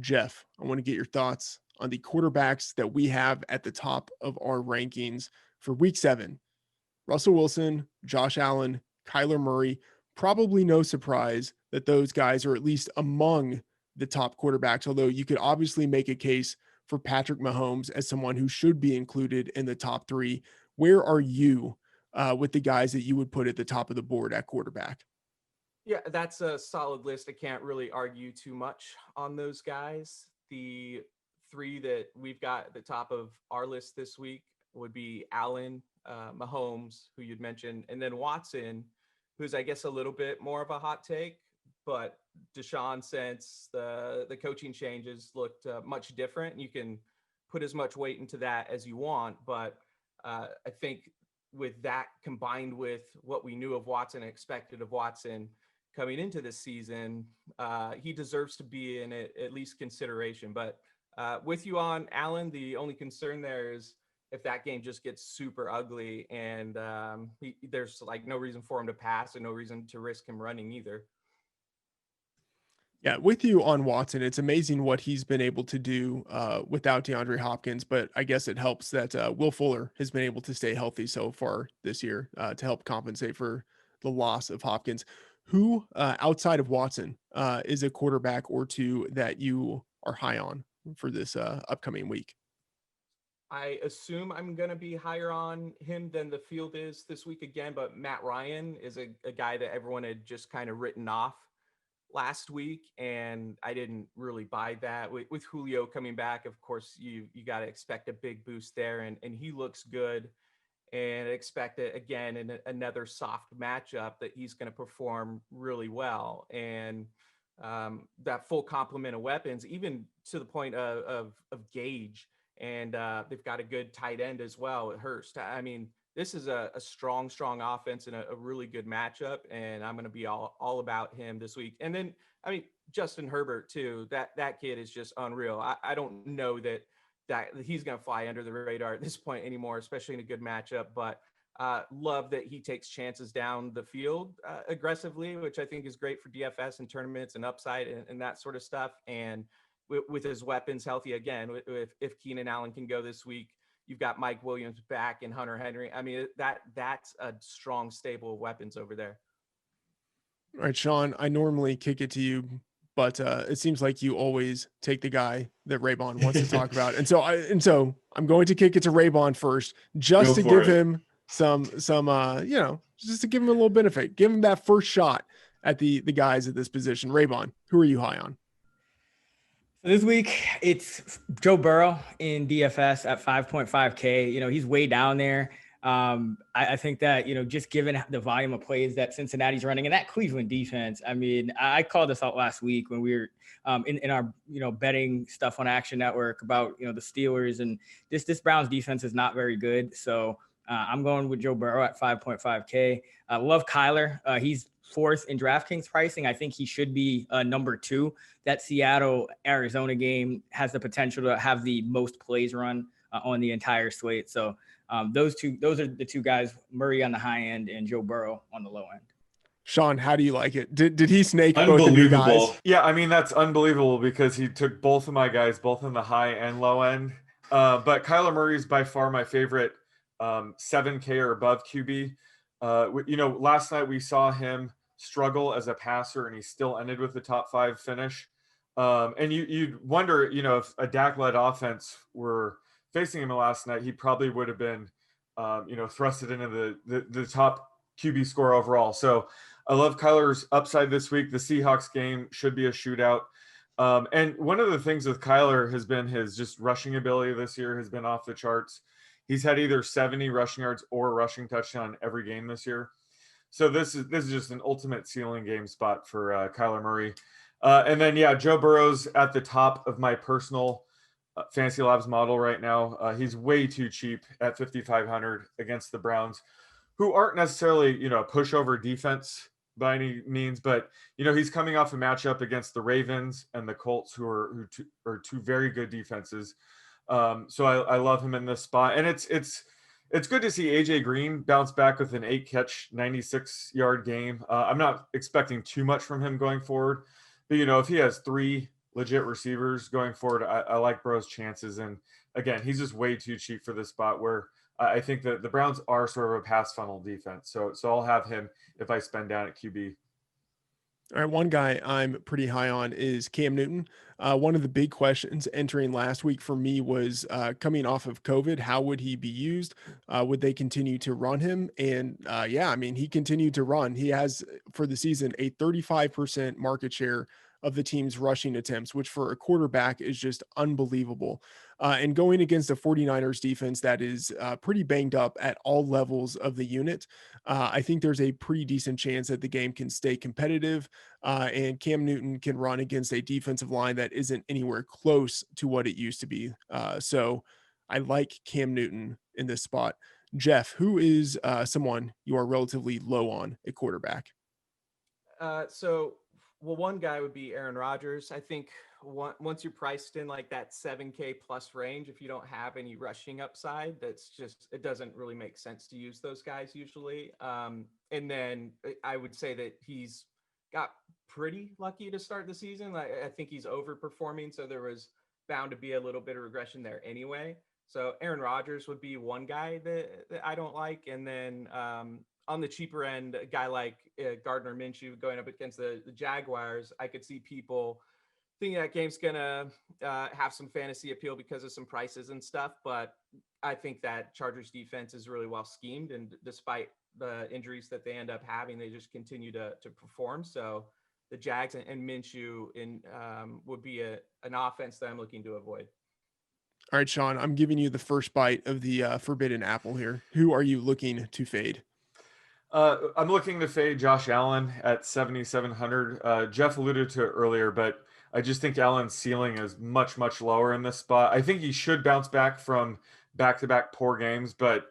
Jeff, I want to get your thoughts on the quarterbacks that we have at the top of our rankings for week 7. Russell Wilson, Josh Allen, Kyler Murray. Probably no surprise that those guys are at least among the top quarterbacks, although you could obviously make a case for Patrick Mahomes as someone who should be included in the top 3. Where are you with the guys that you would put at the top of the board at quarterback? Yeah, that's a solid list. I can't really argue too much on those guys. The three that we've got at the top of our list this week would be Allen, Mahomes, who you'd mentioned, and then Watson, who's I guess a little bit more of a hot take, but Deshaun, since the coaching changes, looked much different. You can put as much weight into that as you want, but I think with that combined with what we knew of Watson and expected of Watson coming into this season, he deserves to be in it, at least consideration. But with you on Allen, the only concern there is if that game just gets super ugly and there's like no reason for him to pass and no reason to risk him running either. Yeah, with you on Watson, it's amazing what he's been able to do without DeAndre Hopkins, but I guess it helps that Will Fuller has been able to stay healthy so far this year to help compensate for the loss of Hopkins. Who outside of Watson is a quarterback or two that you are high on for this upcoming week? I assume I'm going to be higher on him than the field is this week again, but Matt Ryan is a guy that everyone had just kind of written off last week, and I didn't really buy that. With Julio coming back, of course, you got to expect a big boost there, and he looks good, and expect it again in another soft matchup that he's going to perform really well. And that full complement of weapons, even to the point of Gage, and they've got a good tight end as well at Hurst. I mean, this is a strong offense and a really good matchup, and I'm going to be all about him this week. And then, I mean, Justin Herbert too. That kid is just unreal. I don't know that he's going to fly under the radar at this point anymore, especially in a good matchup. But love that he takes chances down the field aggressively, which I think is great for DFS and tournaments and upside and that sort of stuff. And with his weapons healthy again, if Keenan Allen can go this week, you've got Mike Williams back and Hunter Henry. I mean, that's a strong stable of weapons over there. All right, Sean, I normally kick it to you, but it seems like you always take the guy that Raybon wants to talk about. And so I'm going to kick it to Raybon first, just Go to for give it. him some just to give him a little benefit, give him that first shot at the guys at this position. Raybon, who are you high on? This week, it's Joe Burrow in DFS at 5.5K. He's way down there. I think that, just given the volume of plays that Cincinnati's running and that Cleveland defense, I mean, I called this out last week when we were in our, betting stuff on Action Network about, the Steelers, and this Browns defense is not very good. So I'm going with Joe Burrow at 5.5K. I love Kyler. He's fourth in DraftKings pricing. I think he should be number 2. That Seattle-Arizona game has the potential to have the most plays run on the entire slate. So those are the two guys, Murray on the high end and Joe Burrow on the low end. Sean, how do you like it? Did he snake both of you guys? Yeah, I mean, that's unbelievable because he took both of my guys, both in the high and low end. But Kyla Murray is by far my favorite 7K or above QB. Last night we saw him struggle as a passer, and he still ended with the top 5 finish. And you'd wonder, if a Dak-led offense were facing him last night, he probably would have been, thrusted into the top QB score overall. So I love Kyler's upside this week. The Seahawks game should be a shootout. And one of the things with Kyler has been his just rushing ability this year has been off the charts. He's had either 70 rushing yards or a rushing touchdown every game this year. So this is just an ultimate ceiling game spot for Kyler Murray. And then, Joe Burrow's at the top of my personal Fantasy Labs model right now. He's way too cheap at 5,500 against the Browns, who aren't necessarily, a pushover defense by any means, but, he's coming off a matchup against the Ravens and the Colts, who are two very good defenses. So I love him in this spot. And it's good to see AJ Green bounce back with an 8-catch, 96-yard game. I'm not expecting too much from him going forward, but if he has 3 legit receivers going forward, I like Burrow's chances. And again, he's just way too cheap for this spot where I think that the Browns are sort of a pass funnel defense. So I'll have him if I spend down at QB. All right, one guy I'm pretty high on is Cam Newton. One of the big questions entering last week for me was coming off of COVID, how would he be used? Would they continue to run him? And yeah, I mean, he continued to run. He has, for the season, a 35% market share of the team's rushing attempts, which for a quarterback is just unbelievable. And going against a 49ers defense that is pretty banged up at all levels of the unit, I think there's a pretty decent chance that the game can stay competitive. And Cam Newton can run against a defensive line that isn't anywhere close to what it used to be. So I like Cam Newton in this spot. Jeff, who is someone you are relatively low on at quarterback? Well, one guy would be Aaron Rodgers. I think once you're priced in like that 7K plus range, if you don't have any rushing upside, it doesn't really make sense to use those guys usually. And then I would say that he's got pretty lucky to start the season. I think he's overperforming, so there was bound to be a little bit of regression there anyway. So Aaron Rodgers would be one guy that I don't like. And then on the cheaper end, a guy like Gardner Minshew going up against the Jaguars, I could see people thinking that game's going to have some fantasy appeal because of some prices and stuff. But I think that Chargers defense is really well schemed. And despite the injuries that they end up having, they just continue to perform. So the Jags and Minshew would be an offense that I'm looking to avoid. All right, Sean, I'm giving you the first bite of the forbidden apple here. Who are you looking to fade? I'm looking to fade Josh Allen at 7,700. Jeff alluded to it earlier, but I just think Allen's ceiling is much, much lower in this spot. I think he should bounce back from back-to-back poor games, but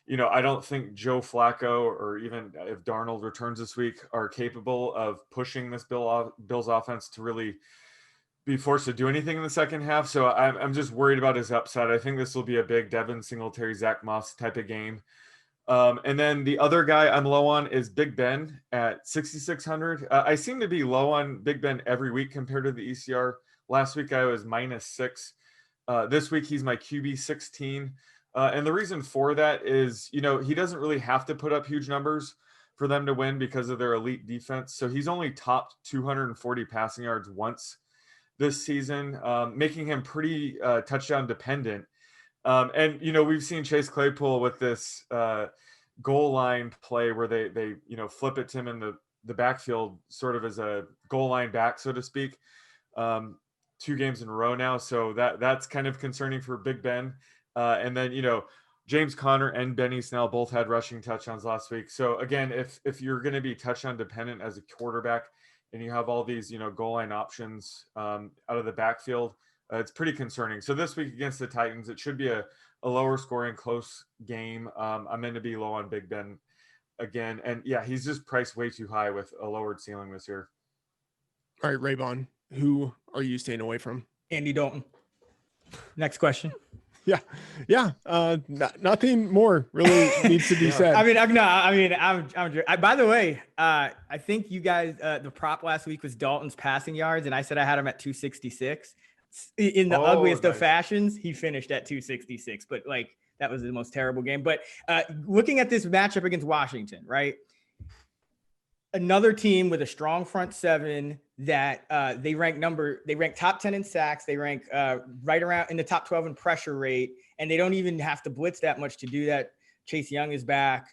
I don't think Joe Flacco or even if Darnold returns this week are capable of pushing this Bills offense to really be forced to do anything in the second half. So I'm just worried about his upside. I think this will be a big Devin Singletary, Zach Moss type of game. And then the other guy I'm low on is Big Ben at 6,600. I seem to be low on Big Ben every week compared to the ECR. Last week I was -6. This week he's my QB 16. And the reason for that is, he doesn't really have to put up huge numbers for them to win because of their elite defense. So he's only topped 240 passing yards once this season, making him pretty touchdown dependent. And we've seen Chase Claypool with this goal line play where they flip it to him in the backfield, sort of as a goal line back, so to speak, 2 games in a row now. So that's kind of concerning for Big Ben. And then James Conner and Benny Snell both had rushing touchdowns last week. So again, if you're going to be touchdown dependent as a quarterback and you have all these goal line options out of the backfield, it's pretty concerning. So this week against the Titans, it should be a lower scoring, close game. I'm going to be low on Big Ben again. And yeah, he's just priced way too high with a lowered ceiling this year. All right, Raybon, who are you staying away from? Andy Dalton. Next question. Yeah. Nothing more really needs to be said. By the way, I think you guys, the prop last week was Dalton's passing yards, and I said I had him at 266. In the ugliest of fashions, he finished at 266, but that was the most terrible game. But looking at this matchup against Washington, right? Another team with a strong front seven that they rank top 10 in sacks. They rank right around in the top 12 in pressure rate, and they don't even have to blitz that much to do that. Chase Young is back.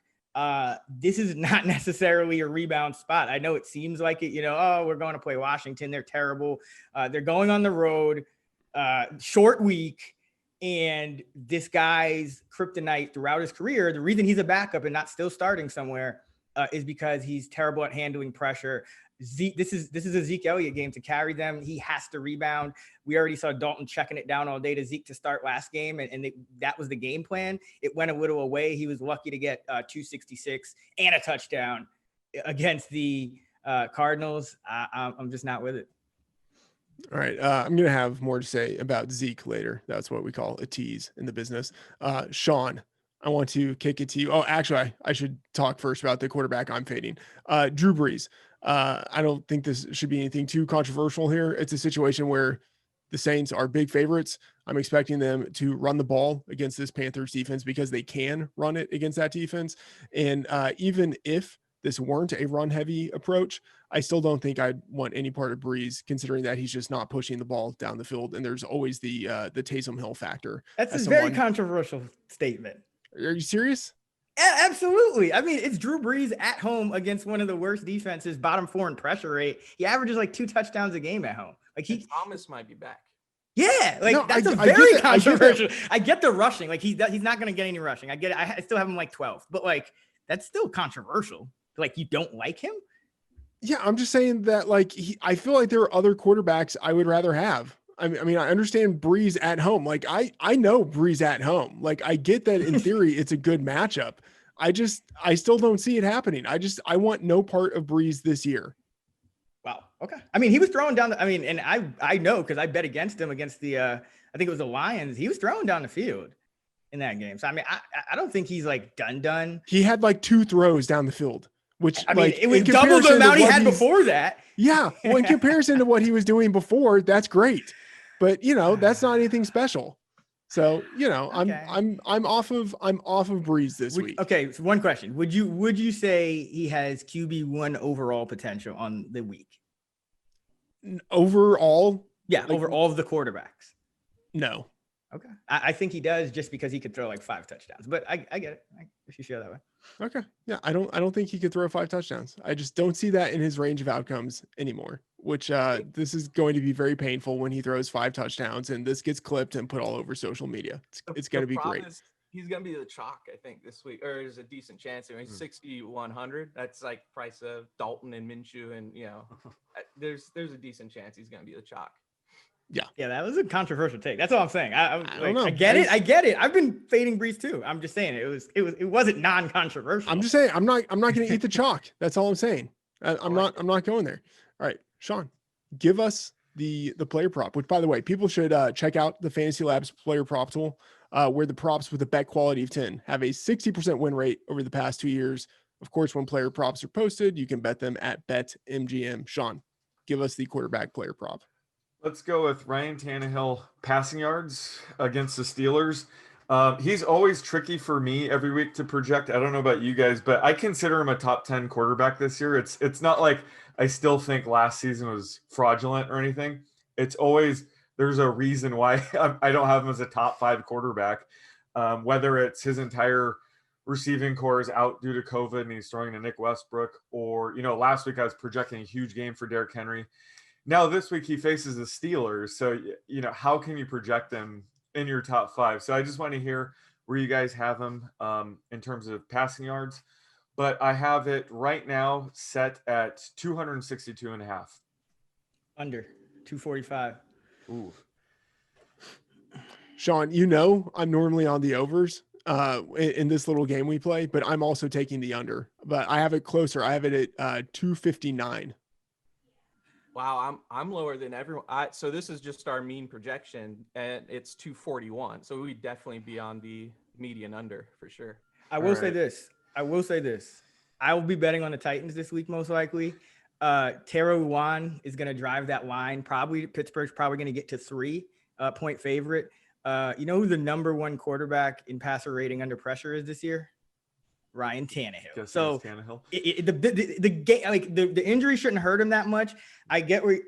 This is not necessarily a rebound spot. I know it seems like it, we're going to play Washington. They're terrible. They're going on the road, short week. And this guy's kryptonite throughout his career, the reason he's a backup and not still starting somewhere is because he's terrible at handling pressure. This is a Zeke Elliott game to carry them. He has to rebound. We already saw Dalton checking it down all day to Zeke to start last game, and that was the game plan. It went a little away. He was lucky to get 266 and a touchdown against the Cardinals. I'm just not with it. All right. I'm going to have more to say about Zeke later. That's what we call a tease in the business. Sean, I want to kick it to you. Oh, actually, I should talk first about the quarterback I'm fading. Drew Brees. I don't think this should be anything too controversial here. It's a situation where the Saints are big favorites. I'm expecting them to run the ball against this Panthers defense because they can run it against that defense. And even if this weren't a run heavy approach, I still don't think I'd want any part of Brees, considering that he's just not pushing the ball down the field. And there's always the Taysom Hill factor. That's a very controversial statement. Are you serious? Absolutely. I mean, it's Drew Brees at home against one of the worst defenses, bottom 4 in pressure rate. He averages like 2 touchdowns a game at home. Like Thomas might be back. Yeah, like no, that's very controversial. I get the rushing. Like he's not going to get any rushing. I get it. I still have him like 12th, but like that's still controversial. Like you don't like him? Yeah, I'm just saying that like I feel like there are other quarterbacks I would rather have. I mean, I understand Brees at home. Like I know Brees at home. Like I get that in theory it's a good matchup. I still don't see it happening. I want no part of Brees this year. Wow. Okay. I mean, he was throwing down and I know because I bet against him against the I think it was the Lions. He was throwing down the field in that game. So I mean, I don't think he's like done. He had like 2 throws down the field, which I mean, it was double the amount he had before that. Yeah. Well, in comparison to what he was doing before, that's great. But that's not anything special. So, okay. I'm off of Brees this week. Okay. So one question. Would you say he has QB1 overall potential on the week? Overall? Yeah. Like, over all of the quarterbacks. No. Okay. I think he does just because he could throw like 5 touchdowns, but I get it. If you feel that way. Okay. Yeah. I don't think he could throw 5 touchdowns. I just don't see that in his range of outcomes anymore, which this is going to be very painful when he throws 5 touchdowns and this gets clipped and put all over social media. It's going to be great. He's going to be the chalk, I think, this week, or there's a decent chance. I mean, 6,100. That's like price of Dalton and Minshew. And, there's a decent chance he's going to be the chalk. Yeah, that was a controversial take. That's all I'm saying. I don't know. I get it. I've been fading Brees too. I'm just saying it wasn't non-controversial. I'm just saying I'm not going to eat the chalk. That's all I'm saying. I'm not going there. All right, Sean, give us the player prop. Which, by the way, people should check out the Fantasy Labs player prop tool, where the props with a bet quality of 10 have a 60% win rate over the past 2 years. Of course, when player props are posted, you can bet them at BetMGM. Sean, give us the quarterback player prop. Let's go with Ryan Tannehill passing yards against the Steelers. He's always tricky for me every week to project. I don't know about you guys, but I consider him a top 10 quarterback this year. It's not like I still think last season was fraudulent or anything. It's always there's a reason why I don't have him as a top 5 quarterback, whether it's his entire receiving core is out due to COVID and he's throwing to Nick Westbrook, or, last week I was projecting a huge game for Derrick Henry. Now this week he faces the Steelers. So, how can you project them in your top 5? So I just want to hear where you guys have him in terms of passing yards. But I have it right now set at 262.5. Under 245. Ooh. Sean, I'm normally on the overs in this little game we play, but I'm also taking the under. But I have it closer. I have it at 259. Wow, I'm lower than everyone. So this is just our mean projection, and it's 241. So we'd definitely be on the median under for sure. I will say this. I will be betting on the Titans this week, most likely. Taro Juan is going to drive that line. Probably Pittsburgh's probably going to get to 3-point favorite. You know who the number 1 quarterback in passer rating under pressure is this year? Ryan Tannehill. So Tannehill. The game, like the injury shouldn't hurt him that much. I get where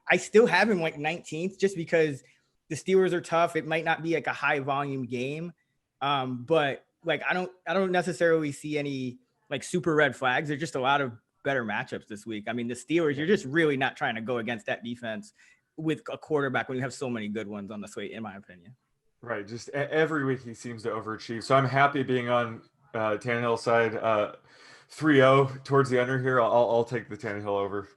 I still have him like 19th just because the Steelers are tough. It might not be like a high volume game. But like I don't necessarily see any like super red flags. There's just a lot of better matchups this week. I mean, the Steelers, you're just really not trying to go against that defense with a quarterback when you have so many good ones on the slate, in my opinion. Right. Just every week he seems to overachieve. So I'm happy being on Tannehill side 3-0 towards the under here. I'll take the Tannehill over.